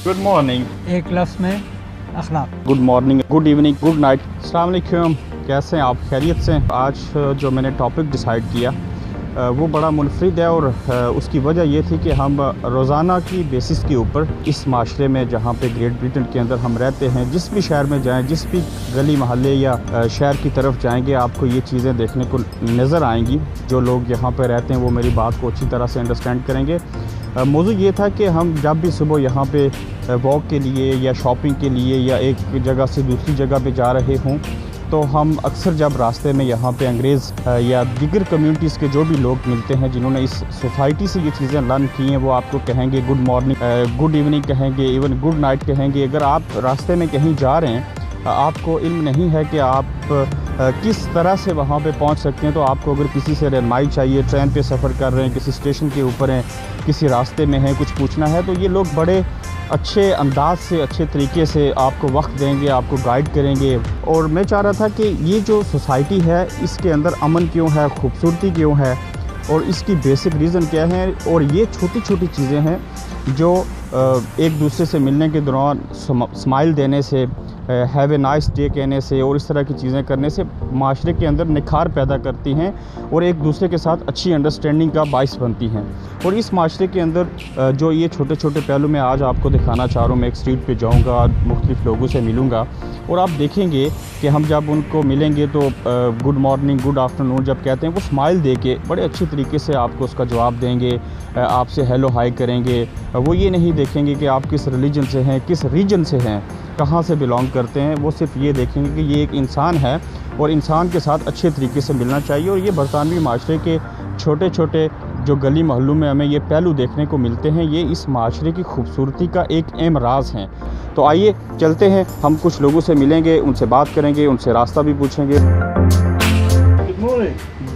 Good morning. एक लफ्ज़ में अखलाक। Good morning, good evening, good night. अस्सलाम वालेकुम, कैसे हैं आप? खैरियत से? आज जो मैंने टॉपिक डिसाइड किया वो बड़ा मुनफरिद है और उसकी वजह ये थी कि हम रोज़ाना की बेसिस के ऊपर इस माशरे में जहाँ पे ग्रेट ब्रिटेन के अंदर हम रहते हैं, जिस भी शहर में जाएं, जिस भी गली महल्ले या शहर की तरफ जाएंगे, आपको ये चीज़ें देखने को नज़र आएंगी। जो लोग यहाँ पे रहते हैं वो मेरी बात को अच्छी तरह से अंडरस्टैंड करेंगे। मौजू ये था कि हम जब भी सुबह यहाँ पे वॉक के लिए या शॉपिंग के लिए या एक जगह से दूसरी जगह पे जा रहे हों, तो हम अक्सर जब रास्ते में यहाँ पे अंग्रेज़ या दीगर कम्युनिटीज़ के जो भी लोग मिलते हैं जिन्होंने इस सोसाइटी से ये चीज़ें लर्न की हैं, वो आपको कहेंगे गुड मॉर्निंग, गुड इवनिंग कहेंगे, इवन गुड नाइट कहेंगे। अगर आप रास्ते में कहीं जा रहे हैं, आपको इल्म नहीं है कि आप किस तरह से वहाँ पे पहुँच सकते हैं, तो आपको अगर किसी से रहनुमाई चाहिए, ट्रेन पे सफ़र कर रहे हैं, किसी स्टेशन के ऊपर हैं, किसी रास्ते में हैं, कुछ पूछना है, तो ये लोग बड़े अच्छे अंदाज से, अच्छे तरीके से आपको वक्त देंगे, आपको गाइड करेंगे। और मैं चाह रहा था कि ये जो सोसाइटी है इसके अंदर अमन क्यों है, खूबसूरती क्यों है और इसकी बेसिक रीज़न क्या है। और ये छोटी छोटी चीज़ें हैं जो एक दूसरे से मिलने के दौरान स्माइल देने से, हैव ए नाइस डे कहने से और इस तरह की चीज़ें करने से माशरे के अंदर निखार पैदा करती हैं और एक दूसरे के साथ अच्छी अंडरस्टैंडिंग का बाइस बनती हैं। और इस माशरे के अंदर जो ये छोटे छोटे पहलू मैं आज आपको दिखाना चाह रहा हूँ, मैं एक स्ट्रीट पे जाऊँगा, मुख्तलिफ़ लोगों से मिलूँगा और आप देखेंगे कि हम जब उनको मिलेंगे तो गुड मॉर्निंग, गुड आफ्टरनून जब कहते हैं, वो स्माइल दे के बड़े अच्छी तरीके से आपको उसका जवाब देंगे, आपसे हेलो हाई करेंगे। वो ये नहीं देखेंगे कि आप किस रिलीजन से हैं, किस रीजन से हैं, कहाँ से बिलोंग करते हैं। वो सिर्फ ये देखेंगे कि ये एक इंसान है और इंसान के साथ अच्छे तरीके से मिलना चाहिए। और ये बरतानवी माशरे के छोटे छोटे जो गली मोहल्लों में हमें ये पहलू देखने को मिलते हैं, ये इस माशरे की खूबसूरती का एक अहम राज हैं। तो आइए चलते हैं, हम कुछ लोगों से मिलेंगे, उनसे बात करेंगे, उनसे रास्ता भी पूछेंगे। Good morning.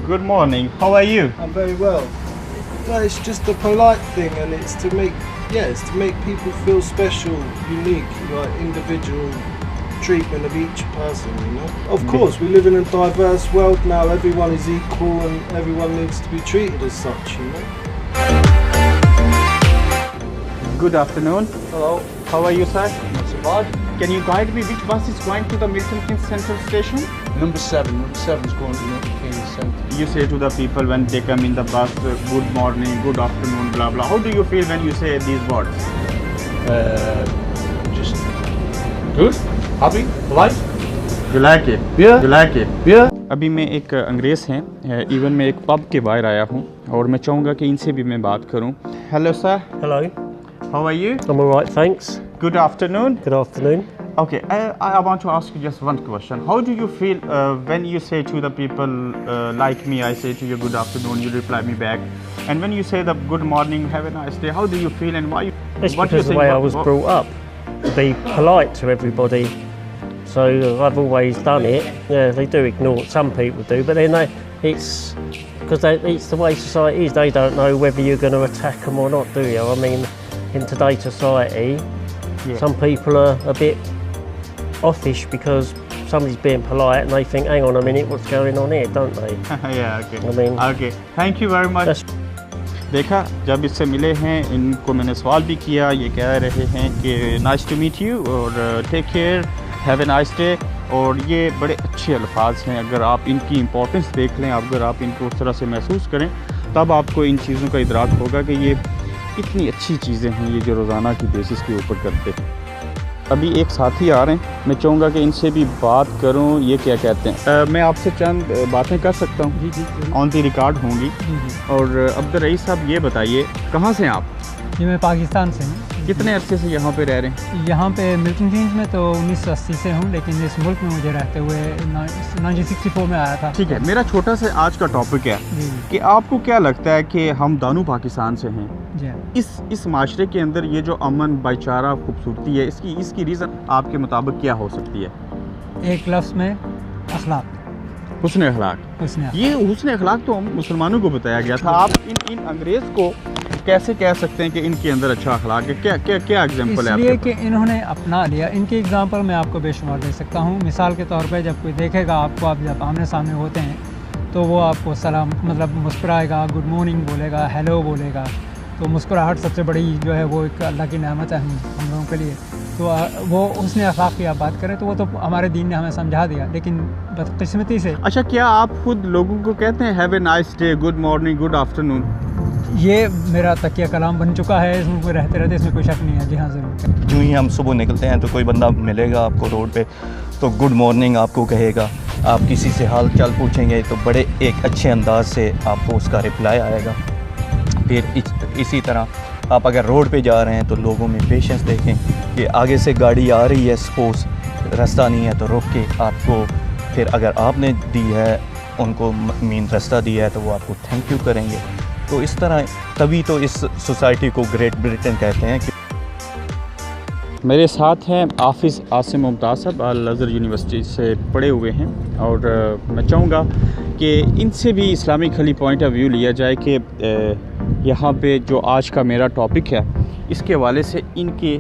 Good morning, how are you? I'm very well. No, it's just a polite thing, and it's to make people feel special, unique, like individual treatment of each person. You know. Of course, we live in a diverse world now. Everyone is equal, and everyone needs to be treated as such. You know. Good afternoon. Hello. How are you, sir? Not so bad. Can you guide me which bus is going to the Milton Keynes Central Station? Number 7. Number 7 is going to Milton Keynes Centre. You say to the people when they come in the bus, good morning, good afternoon, blah blah. How do you feel when you say these words? Just good, happy, polite. You like it? Yeah. You like it? Yeah. अभी मैं एक अंग्रेज़ हैं, even मैं एक pub के बाहर आया हूँ और मैं चाहूँगा कि इनसे भी मैं बात करूँ। Hello sir, Hello, how are you? I'm all right, thanks. Good afternoon. Good afternoon. Okay, I want to ask you just one question. How do you feel when you say to the people like me, I say to you good afternoon, you reply me back, and when you say the good morning, have a nice day, how do you feel and why? It's What do you because the think? way I was brought up, to be polite to everybody. So I've always done it. Yeah, they do ignore it, some people do, but then it's because it's the way society is. They don't know whether you're going to attack them or not, do you? I mean, in today's society, Yeah. some people are a bit offish because somebody's being polite and they think, hang on a minute, what's going on here, don't they? Yeah, okay. I mean, Okay, thank you very much. That's देखा, जब इससे मिले हैं, इनको मैंने सवाल भी किया, ये कह रहे हैं कि नाइस टू मीट यू और take care, have a nice day. और ये बड़े अच्छे अल्फाज हैं। अगर आप इनकी इम्पोर्टेंस देख लें, अगर आप इनको उस तरह से महसूस करें, तब आपको इन चीज़ों का इदराक होगा कि ये कितनी अच्छी चीज़ें हैं, ये जो रोज़ाना की बेसिस के ऊपर करते हैं। अभी एक साथी आ रहे हैं, मैं चाहूँगा कि इनसे भी बात करूँ, ये क्या कहते हैं। मैं आपसे चंद बातें कर सकता हूँ? जी, ऑन दी रिकॉर्ड होंगी। और अब्दुल रईस साहब, ये बताइए कहाँ से हैं आप? जी, मैं पाकिस्तान से हूँ। कितने अरसे से यहाँ पे रह रहे हैं? यहाँ पे मिल्टन कीन्स में तो 1980 से हूँ, लेकिन इस मुल्क में मुझे रहते हुए 1964 में आया था। ठीक है, मेरा छोटा सा आज का टॉपिक है जी कि आपको क्या लगता है कि हम दानू पाकिस्तान से हैं, जी। इस माशरे के अंदर ये जो अमन, भाईचारा, खूबसूरती है, इसकी रीज़न आपके मुताबिक क्या हो सकती है? एक लफ्ज़ में अखलाक। हुस्न अखलाक। उसने ये हुस्न अखलाक तो हम मुसलमानों को बताया गया था। आप इन अंग्रेज़ को कैसे कह सकते हैं कि इनके अंदर अच्छा अखलाक है? क्या एग्जांपल है आपके इसलिए पास? कि इन्होंने अपना लिया। इनके एग्जांपल मैं आपको बेशुमार दे सकता हूँ। मिसाल के तौर पे जब कोई देखेगा आपको, आप जब आमने सामने होते हैं, तो वो आपको सलाम मतलब मुस्कुराएगा, गुड मॉर्निंग बोलेगा, हेलो बोलेगा। तो मुस्कुराहट सबसे बड़ी जो है वो एक अल्लाह की नेमत है हम लोगों के लिए। तो वो हुस्न अखलाक की आप बात करें तो वो तो हमारे दीन ने हमें समझा दिया, लेकिन बदकिस्मती से अच्छा, क्या आप खुद लोगों को कहते हैं have a nice day, good morning, good afternoon? ये मेरा तकिया कलाम बन चुका है, इसमें कोई रहते रहते इसमें कोई शक नहीं है। जी हाँ, ज़रूर। जो ही हम सुबह निकलते हैं तो कोई बंदा मिलेगा आपको रोड पे तो गुड मॉर्निंग आपको कहेगा। आप किसी से हाल चाल पूछेंगे तो बड़े एक अच्छे अंदाज से आपको उसका रिप्लाई आएगा। फिर इसी तरह आप अगर रोड पे जा रहे हैं तो लोगों में पेशेंस देखें कि आगे से गाड़ी आ रही है, सपोज़ रास्ता नहीं है तो रोक के आपको, फिर अगर आपने दी है उनको मीन रास्ता दिया है तो वो आपको थैंक यू करेंगे। तो इस तरह तभी तो इस सोसाइटी को ग्रेट ब्रिटेन कहते हैं। कि मेरे साथ हैं हाफिज़ आसिम मुमताज़ साहब, अल अज़हर यूनिवर्सिटी से पढ़े हुए हैं, और मैं चाहूँगा कि इनसे भी इस्लामिक खली पॉइंट ऑफ व्यू लिया जाए कि यहाँ पे जो आज का मेरा टॉपिक है इसके हवाले से इनके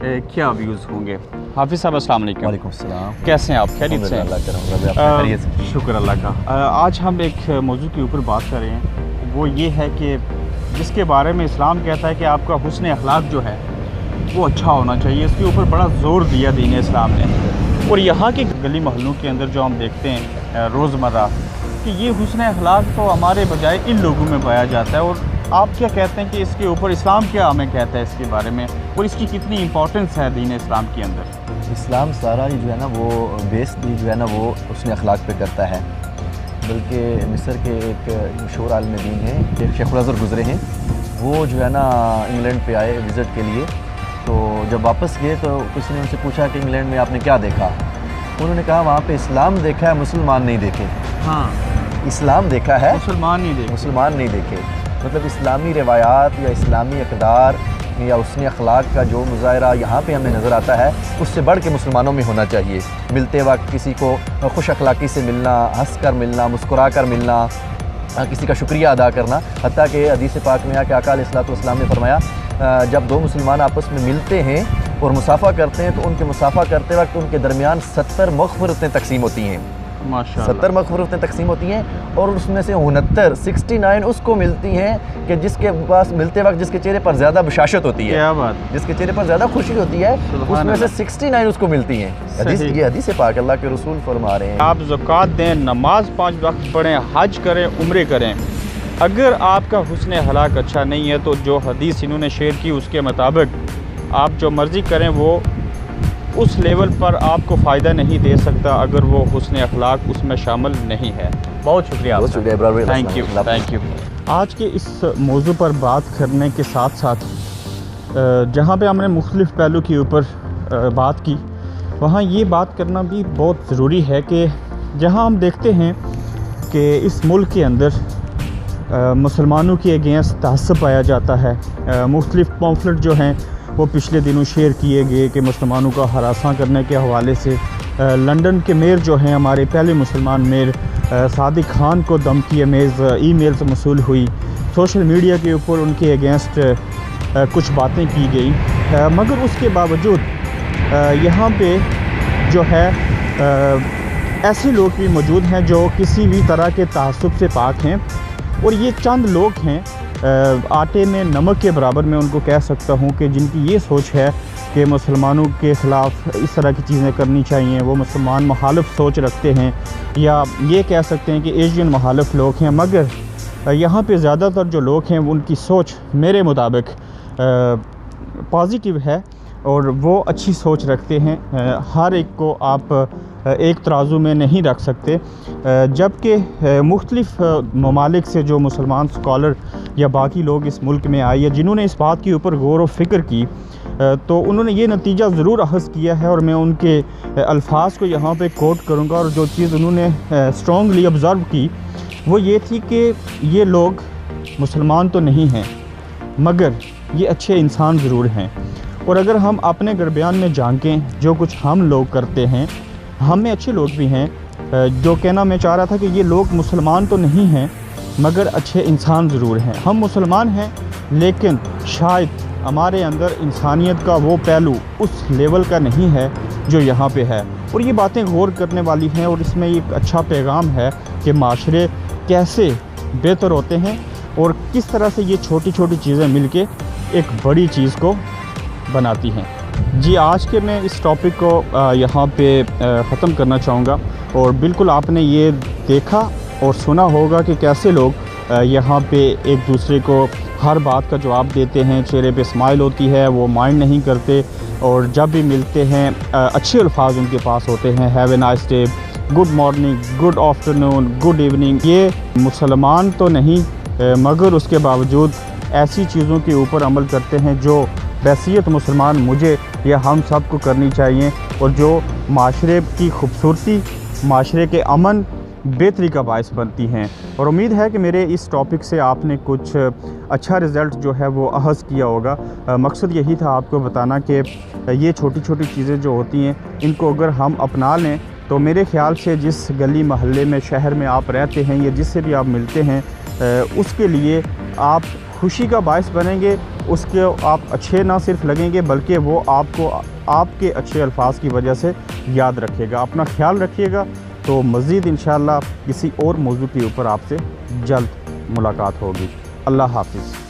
क्या व्यूज़ होंगे। हाफिज़ साहब अस्सलाम वालेकुम। वालेकुम सलाम। कैसे हैं आप? खैरियत से? शुक्र अल्लाह का। आज हम एक मौजू के ऊपर बात कर रहे हैं, वो ये है कि जिसके बारे में इस्लाम कहता है कि आपका हुस्न अखलाक जो है वो अच्छा होना चाहिए। इसके ऊपर बड़ा ज़ोर दिया दीन इस्लाम ने। और यहाँ के गली मोहल्लों के अंदर जो हम देखते हैं रोज़मर्रा कि ये हुस्न अखलाक तो हमारे बजाय इन लोगों में पाया जाता है। और आप क्या कहते हैं कि इसके ऊपर इस्लाम क्या हमें कहता है इसके बारे में, और इसकी कितनी इंपॉर्टेंस है दीन इस्लाम के अंदर? इस्लाम सारा जो है ना वो बेस जो है ना वो उसने अखलाक पे करता है। बल्कि मिस्र के एक मशहूर आलिम दीन है, शेखुल अज़हर गुज़रे हैं, वो जो है ना इंग्लैंड पे आए विज़िट के लिए। तो जब वापस गए तो किसी ने उनसे पूछा कि इंग्लैंड में आपने क्या देखा। उन्होंने कहा वहाँ पे इस्लाम देखा है, मुसलमान नहीं देखे। हाँ, इस्लाम देखा है, मुसलमान नहीं देखे। मतलब इस्लामी रवायात या इस्लामी अक़दार या उसने अखलाक का जो मुज़ाहरा यहाँ पे हमें नज़र आता है उससे बढ़ के मुसलमानों में होना चाहिए। मिलते वक्त किसी को खुश अखलाक़ी से मिलना, हंस कर मिलना, मुस्कुरा कर मिलना, किसी का शुक्रिया अदा करना। हत्ता कि हदीस पाक में आके आका अलैहिस्सलाम ने फरमाया जब दो मुसलमान आपस में मिलते हैं और मुसाफ़ा करते हैं तो उनके मुसाफ़ा करते वक्त उनके दरमियान 70 मग़फ़िरतें तकसीम होती हैं। माशाअल्लाह, 70 मग़फ़िरतें तकसीम होती हैं और उसमें से 69 उसको मिलती हैं कि जिसके पास मिलते वक्त जिसके चेहरे पर ज़्यादा बशाशत होती है, क्या बात, जिसके चेहरे पर ज़्यादा खुशी होती है, उसमें से 69 उसको मिलती हैं। ये हदीस पाक अल्लाह के रसूल फरमा रहे हैं। आप ज़कात दें, नमाज 5 वक्त पढ़ें, हज करें, उम्रे करें, अगर आपका हुस्न अखलाक अच्छा नहीं है तो जो हदीस इन्होंने शेयर की उसके मुताबिक आप जो मर्ज़ी करें वो उस लेवल पर आपको फ़ायदा नहीं दे सकता अगर वो हुस्न अखलाक उसमें शामिल नहीं है। बहुत शुक्रिया, बहुत शुक्रिया, थैंक यू। आज के इस मौजू पर बात करने के साथ साथ जहाँ पे हमने मुख्तलिफ़ पहलू के ऊपर बात की, वहाँ ये बात करना भी बहुत ज़रूरी है कि जहाँ हम देखते हैं कि इस मुल्क के अंदर मुसलमानों के अगेंस्ट तहस्सुब पाया जाता है। मुख्तलिफ़ पॉम्फलेट जो हैं वो पिछले दिनों शेयर किए गए कि मुसलमानों का हरासा करने के हवाले से लंदन के मेयर जो हैं, हमारे पहले मुसलमान मेयर सादिक खान को धमकी अमेज़ ईमेल्स मसूल हुई। सोशल मीडिया के ऊपर उनके अगेंस्ट कुछ बातें की गई, मगर उसके बावजूद यहाँ पे जो है ऐसे लोग भी मौजूद हैं जो किसी भी तरह के तहस्सुब से पाक हैं। और ये चंद लोग हैं, आटे में नमक के बराबर मैं उनको कह सकता हूँ, कि जिनकी ये सोच है कि मुसलमानों के ख़िलाफ़ इस तरह की चीज़ें करनी चाहिए। वो मुसलमान मुखालिफ सोच रखते हैं, या ये कह सकते हैं कि एशियन मुखालिफ लोग हैं। मगर यहाँ पे ज़्यादातर जो लोग हैं उनकी सोच मेरे मुताबिक पॉजिटिव है और वो अच्छी सोच रखते हैं। हर एक को आप एक तराजू में नहीं रख सकते। जबकि मुख्तलिफ़ ममालिक से जो मुसलमान स्कॉलर या बाकी लोग इस मुल्क में आए या जिन्होंने इस बात के ऊपर गौर व फ़िक्र की, तो उन्होंने ये नतीजा ज़रूर अख़ज़ किया है। और मैं उनके अल्फाज को यहाँ पे कोट करूँगा। और जो चीज़ उन्होंने स्ट्रॉन्गली ऑब्ज़र्व की वो ये थी कि ये लोग मुसलमान तो नहीं हैं मगर ये अच्छे इंसान ज़रूर हैं। और अगर हम अपने दरमियान में झांकें, जो कुछ हम लोग करते हैं, हम में अच्छे लोग भी हैं। जो कहना मैं चाह रहा था कि ये लोग मुसलमान तो नहीं हैं मगर अच्छे इंसान ज़रूर हैं। हम मुसलमान हैं लेकिन शायद हमारे अंदर इंसानियत का वो पहलू उस लेवल का नहीं है जो यहाँ पे है। और ये बातें गौर करने वाली हैं और इसमें एक अच्छा पैगाम है कि माशरे कैसे बेहतर होते हैं और किस तरह से ये छोटी छोटी चीज़ें मिलके एक बड़ी चीज़ को बनाती हैं। जी, आज के मैं इस टॉपिक को यहाँ पे ख़त्म करना चाहूँगा। और बिल्कुल आपने ये देखा और सुना होगा कि कैसे लोग यहाँ पे एक दूसरे को हर बात का जवाब देते हैं, चेहरे पे स्माइल होती है, वो माइंड नहीं करते, और जब भी मिलते हैं अच्छे अल्फाज उनके पास होते हैं। Have a nice day, good morning, good afternoon, good evening. ये मुसलमान तो नहीं मगर उसके बावजूद ऐसी चीज़ों के ऊपर अमल करते हैं जो हैसियत मुसलमान मुझे या हम सब को करनी चाहिए, और जो माशरे की खूबसूरती, माशरे के अमन, बेहतरी का बायस बनती हैं। और उम्मीद है कि मेरे इस टॉपिक से आपने कुछ अच्छा रिज़ल्ट जो है वो अहज़ किया होगा। मकसद यही था आपको बताना कि ये छोटी छोटी चीज़ें जो होती हैं इनको अगर हम अपना लें तो मेरे ख़्याल से जिस गली महल्ले में, शहर में आप रहते हैं या जिससे भी आप मिलते हैं उसके लिए आप खुशी का बायस बनेंगे। उसके आप अच्छे ना सिर्फ लगेंगे बल्कि वो आपको आपके अच्छे अल्फाज की वजह से याद रखेगा। अपना ख्याल रखिएगा। तो मज़ीद इंशाअल्लाह किसी और मौजू के ऊपर आपसे जल्द मुलाकात होगी। अल्लाह हाफ़िज़।